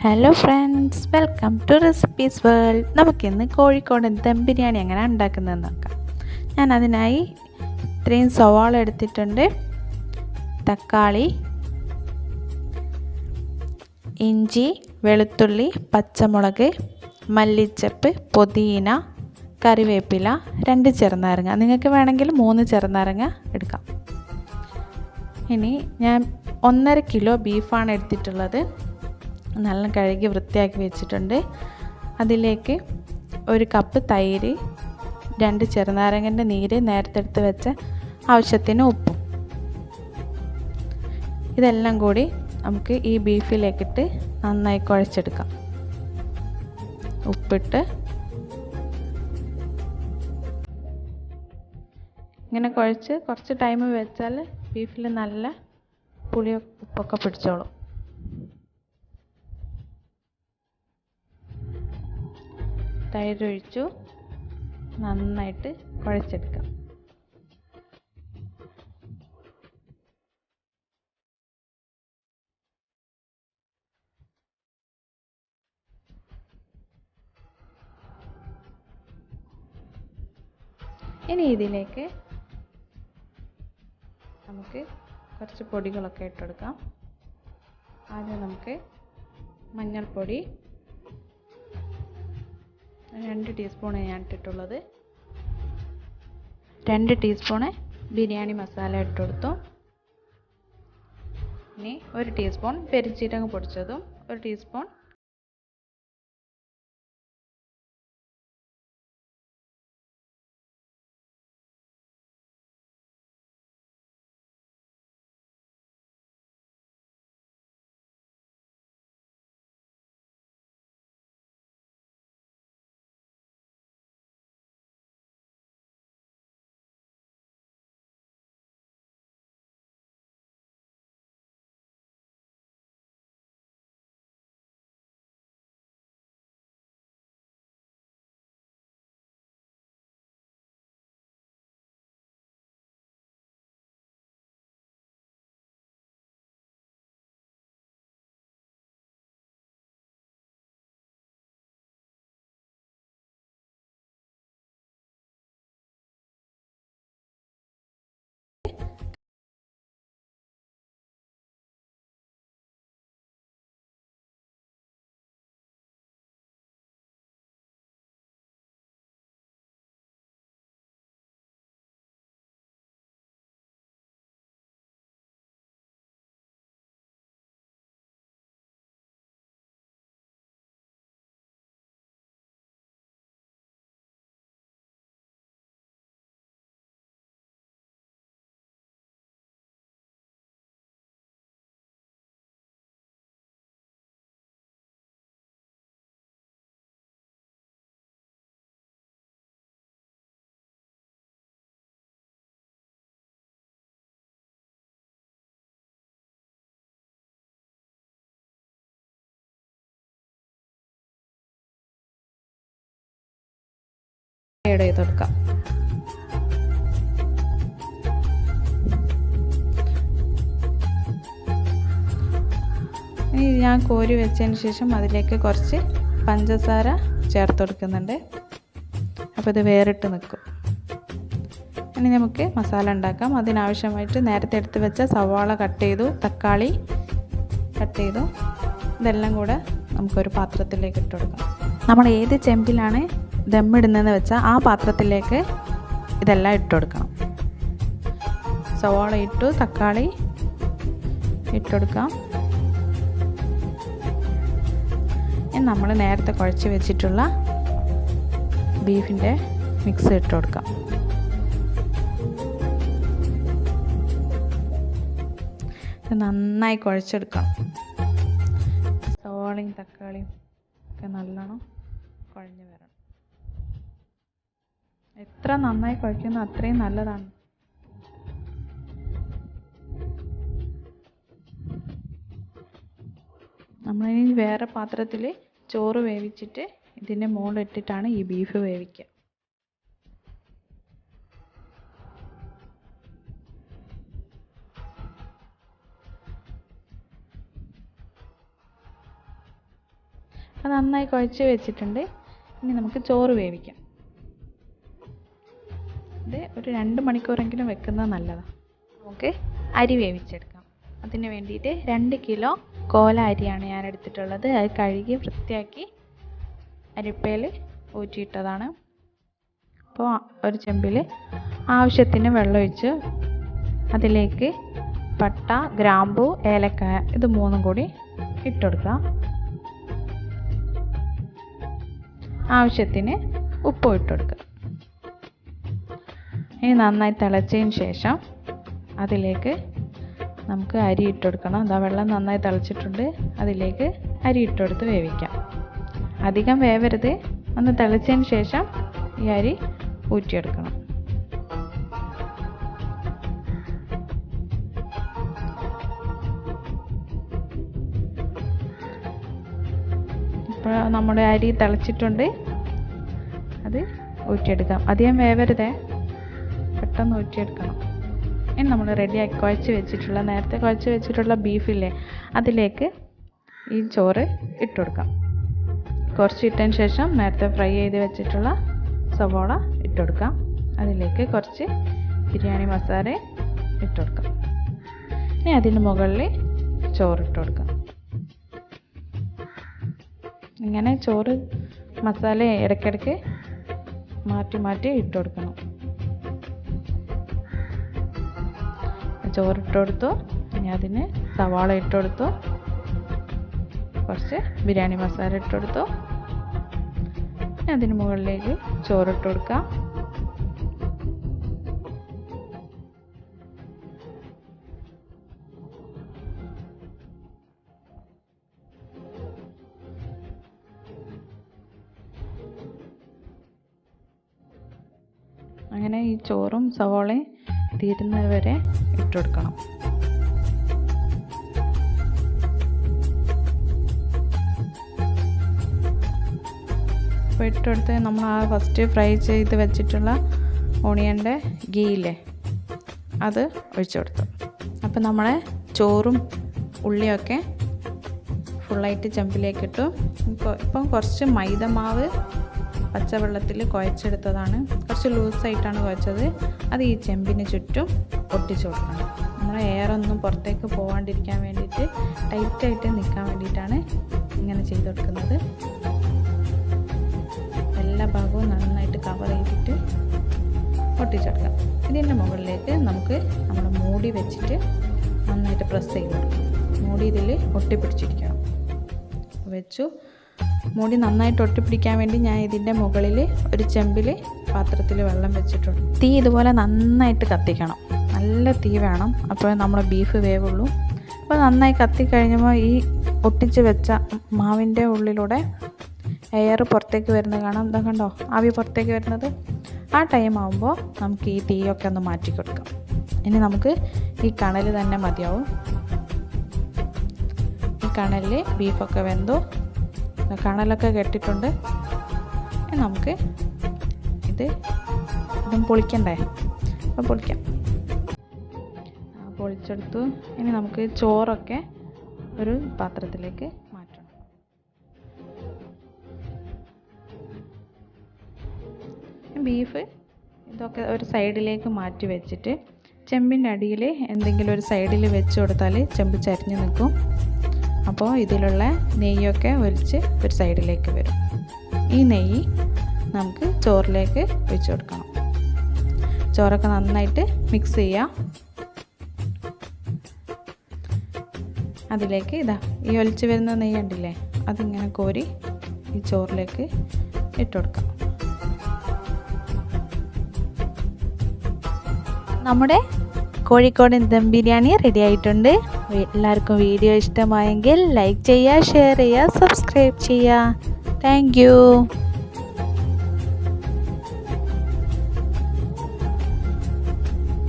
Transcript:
Hello friends, welcome to recipes world. നമുക്കിന്ന് കോഴിക്കോട് ദം ബിരിയാണി എങ്ങനെ ഉണ്ടാക്കുന്നതെന്ന് നോക്കാം. ഞാൻ അതിനായി ഇത്രയും സവാള എടുത്തിട്ടുണ്ട്, തക്കാളി, ഇഞ്ചി, വെളുത്തുള്ളി, പച്ചമുളക്, മല്ലിച്ചപ്പ്, പുതിന, കറിവേപ്പില, 2 ചെറുനാരങ്ങ. നിങ്ങൾക്ക് വേണമെങ്കിൽ 3 ചെറുനാരങ്ങ എടുക്കാം. ഇനി ഞാൻ 1.5 കിലോ ബീഫാണ് എടുത്തിട്ടുള്ളത്. നല്ല കഴുകി വൃത്തിയാക്കി വെച്ചിട്ടുണ്ട്. അതിലേക്ക് 1 കപ്പ് തൈര്, 2 ചെറുനാരങ്ങൻ്റെ നീര്, നേരത്തെ എടുത്ത് വെച്ച ആവശ്യത്തിന് ഉപ്പും. ഇതെല്ലാം കൂടി നമുക്ക് ഈ ബീഫിലേക്കിട്ട് നന്നായി കുഴച്ചെടുക്കാം. ഉപ്പിട്ട് ഇങ്ങനെ കുഴച്ച് കുറച്ച് ടൈം വെച്ചാൽ ബീഫിൽ നല്ല പുളിയോ ഉപ്പൊക്കെ പിടിച്ചോളും. തൈരൊഴിച്ചു നന്നായിട്ട് കുഴച്ചെടുക്കാം. ഇനി ഇതിലേക്ക് നമുക്ക് കുറച്ച് പൊടികളൊക്കെ ഇട്ടെടുക്കാം. ആദ്യം നമുക്ക് മഞ്ഞൾപ്പൊടി 2 ടീസ്പൂണ് ഞാൻ ഇട്ടിട്ടുള്ളത്. 2 ടീസ്പൂണ് ബിരിയാണി മസാല ഇട്ടെടുത്തു. ഇനി 1 ടീസ്പൂൺ പെരുംജീരകം പൊടിച്ചതും 1 ടീസ്പൂൺ ആഡ് ചെയ്ത് കൊടുക്കാം. ഇനി ഞാൻ കോരി വെച്ചതിന് ശേഷം അതിലേക്ക് കുറച്ച് പഞ്ചസാര ചേർത്ത് കൊടുക്കുന്നുണ്ട്. അപ്പോൾ ഇത് വേറിട്ട് നിൽക്കും. ഇനി നമുക്ക് മസാല ഉണ്ടാക്കാം. അതിനാവശ്യമായിട്ട് നേരത്തെ എടുത്ത് വെച്ച സവാള കട്ട് ചെയ്തു, തക്കാളി കട്ട് ചെയ്തു. ഇതെല്ലാം കൂടെ നമുക്കൊരു പാത്രത്തിലേക്ക് ഇട്ട് കൊടുക്കാം. നമ്മൾ ഏത് ചെമ്പിലാണ് ദമ്മിടുന്നതെന്ന് വെച്ചാൽ ആ പാത്രത്തിലേക്ക് ഇതെല്ലാം ഇട്ട് കൊടുക്കണം. സവാള ഇട്ടു, തക്കാളി ഇട്ടുകൊടുക്കാം. ഇനി നമ്മൾ നേരത്തെ കുഴച്ച് വെച്ചിട്ടുള്ള ബീഫിൻ്റെ മിക്സ് ഇട്ട് കൊടുക്കാം. നന്നായി കുഴച്ചെടുക്കണം. സവാളയും തക്കാളിയും ഒക്കെ നല്ലോണം കുഴഞ്ഞ് വരണം. എത്ര നന്നായി കുഴയ്ക്കുന്നോ അത്രയും നല്ലതാണ്. നമ്മളിനി വേറെ പാത്രത്തിൽ ചോറ് വേവിച്ചിട്ട് ഇതിൻ്റെ മുകളിലിട്ടിട്ടാണ് ഈ ബീഫ് വേവിക്കുക. അപ്പോൾ നന്നായി കുഴച്ച് വെച്ചിട്ടുണ്ട്. ഇനി നമുക്ക് ചോറ് വേവിക്കാം. ഇത് ഒരു 2 മണിക്കൂറെങ്കിലും വെക്കുന്നത് നല്ലതാണ്. നമുക്ക് അരി വേവിച്ചെടുക്കാം. അതിന് വേണ്ടിയിട്ട് 2 കിലോ കോല അരിയാണ് ഞാൻ എടുത്തിട്ടുള്ളത്. അത് കഴുകി വൃത്തിയാക്കി അരിപ്പയിൽ ഊറ്റിയിട്ടതാണ്. അപ്പോൾ ഒരു ചെമ്പിൽ ആവശ്യത്തിന് വെള്ളം ഒഴിച്ച് അതിലേക്ക് പട്ട, ഗ്രാമ്പു, ഏലക്കായ ഇത് 3 കൂടി ഇട്ടുകൊടുക്കുക. ആവശ്യത്തിന് ഉപ്പും ഇട്ടുകൊടുക്കുക. ഇനി നന്നായി തിളച്ചതിന് ശേഷം അതിലേക്ക് നമുക്ക് അരി ഇട്ടുകൊടുക്കണം. അതാ വെള്ളം നന്നായി തിളച്ചിട്ടുണ്ട്. അതിലേക്ക് അരി ഇട്ടുകൊടുത്ത് വേവിക്കാം. അധികം വേവരുത്. ഒന്ന് തിളച്ചതിന് ശേഷം ഈ അരി ഊറ്റിയെടുക്കണം. ഇപ്പോൾ നമ്മുടെ അരി തിളച്ചിട്ടുണ്ട്. അത് ഊറ്റിയെടുക്കാം. അധികം വേവരുതേ, പെട്ടെന്ന് ഊറ്റിയെടുക്കണം. ഇനി നമ്മൾ റെഡിയാക്കി നേരത്തെ കുഴച്ച് വെച്ചിട്ടുള്ള ബീഫില്ലേ, അതിലേക്ക് ഈ ചോറ് ഇട്ട് കൊടുക്കാം. കുറച്ച് ഇട്ടതിന് ശേഷം നേരത്തെ ഫ്രൈ ചെയ്ത് വെച്ചിട്ടുള്ള സവോള ഇട്ട് കൊടുക്കാം. അതിലേക്ക് കുറച്ച് ബിരിയാണി മസാല ഇട്ട് കൊടുക്കാം. ഇനി അതിന് മുകളിൽ ചോറിട്ട് കൊടുക്കാം. ഇങ്ങനെ ചോറ് മസാല ഇടയ്ക്കിടയ്ക്ക് മാറ്റി മാറ്റി ഇട്ട് കൊടുക്കണം. ചോറിട്ട് കൊടുത്തു. ഇനി അതിന് സവാള ഇട്ട് കൊടുത്തു. കുറച്ച് ബിരിയാണി മസാല ഇട്ട് കൊടുത്തു. ഇനി അതിന് മുകളിലേക്ക് ചോറിട്ട് കൊടുക്കാം. അങ്ങനെ ഈ ചോറും സവാളയും തീരുന്നത് വരെ ഇട്ട് കൊടുക്കണം. അപ്പോൾ ഇട്ടെടുത്ത് നമ്മൾ ആ ഫസ്റ്റ് ഫ്രൈ ചെയ്ത് വെച്ചിട്ടുള്ള ഓണിയൻ്റെ ഗീയില്ലേ, അത് ഒഴിച്ചു കൊടുത്തു. അപ്പോൾ നമ്മളെ ചോറും ഉള്ളിയൊക്കെ ഫുള്ളായിട്ട് ചെമ്പിലേക്ക് ഇട്ടു. ഇപ്പം കുറച്ച് മൈദമാവ് പച്ചവെള്ളത്തിൽ കുഴച്ചെടുത്തതാണ്. കുറച്ച് ലൂസായിട്ടാണ് കുഴച്ചത്. അത് ഈ ചെമ്പിന് ചുറ്റും ഒട്ടിച്ചു കൊടുക്കണം. നമ്മൾ എയറൊന്നും പുറത്തേക്ക് പോകാണ്ടിരിക്കാൻ വേണ്ടിയിട്ട്, ടൈറ്റായിട്ട് നിൽക്കാൻ വേണ്ടിയിട്ടാണ് ഇങ്ങനെ ചെയ്ത് കൊടുക്കുന്നത്. എല്ലാ ഭാഗവും നന്നായിട്ട് കവർ ചെയ്തിട്ട് ഒട്ടിച്ചെടുക്കാം. ഇതിൻ്റെ മുകളിലേക്ക് നമുക്ക് നമ്മൾ മൂടി വെച്ചിട്ട് നന്നായിട്ട് പ്രസ് ചെയ്ത് കൊടുക്കാം. മൂടി ഇതിൽ ഒട്ടിപ്പിടിച്ചിരിക്കണം. വെച്ചു. മൂടി നന്നായിട്ട് ഒട്ടിപ്പിടിക്കാൻ വേണ്ടി ഞാൻ ഇതിൻ്റെ മുകളിൽ ഒരു ചെമ്പിൽ പാത്രത്തിൽ വെള്ളം വെച്ചിട്ടുണ്ട്. തീ ഇതുപോലെ നന്നായിട്ട് കത്തിക്കണം. നല്ല തീ വേണം. അപ്പോൾ നമ്മൾ ബീഫ് വേവുള്ളൂ. അപ്പോൾ നന്നായി കത്തിക്കഴിഞ്ഞപ്പോൾ ഈ ഒട്ടിച്ച് വെച്ച മാവിൻ്റെ ഉള്ളിലൂടെ എയർ പുറത്തേക്ക് വരുന്നത് കാണാം. ഇതാ കണ്ടോ, ആവി പുറത്തേക്ക് വരുന്നത്. ആ ടൈം ആകുമ്പോൾ നമുക്ക് ഈ തീയൊക്കെ ഒന്ന് മാറ്റി കൊടുക്കാം. ഇനി നമുക്ക് ഈ കണൽ തന്നെ മതിയാവും. ഈ കണലിൽ ബീഫൊക്കെ വെന്തോ, കണലൊക്കെ കെട്ടിട്ടുണ്ട്. നമുക്ക് ഇതും പൊളിക്കണ്ടേ, അപ്പോൾ പൊളിക്കാം. പൊളിച്ചെടുത്തു. ഇനി നമുക്ക് ചോറൊക്കെ ഒരു പാത്രത്തിലേക്ക് മാറ്റണം. ബീഫ് ഇതൊക്കെ ഒരു സൈഡിലേക്ക് മാറ്റി വെച്ചിട്ട് ചെമ്പിൻ്റെ അടിയിൽ എന്തെങ്കിലും ഒരു സൈഡിൽ വെച്ച് കൊടുത്താൽ ചെമ്പ് ചരിഞ്ഞ് നിൽക്കും. അപ്പോൾ ഇതിലുള്ള നെയ്യൊക്കെ ഒലിച്ച് ഒരു സൈഡിലേക്ക് വരും. ഈ നെയ്യ് നമുക്ക് ചോറിലേക്ക് ഒഴിച്ച് കൊടുക്കണം. ചോറൊക്കെ നന്നായിട്ട് മിക്സ് ചെയ്യാം. അതിലേക്ക് ഈ ഒലിച്ച് വരുന്ന നെയ്യ് ഉണ്ടല്ലേ, അതിങ്ങനെ കോരി ഈ ചോറിലേക്ക് ഇട്ട് കൊടുക്കാം. നമ്മുടെ കോഴിക്കോടൻ ദം ബിരിയാണി റെഡി ആയിട്ടുണ്ട്. എല്ലാവർക്കും വീഡിയോ ഇഷ്ടമായെങ്കിൽ ലൈക്ക് ചെയ്യുക, ഷെയർ ചെയ്യുക, സബ്സ്ക്രൈബ് ചെയ്യുക. Thank you.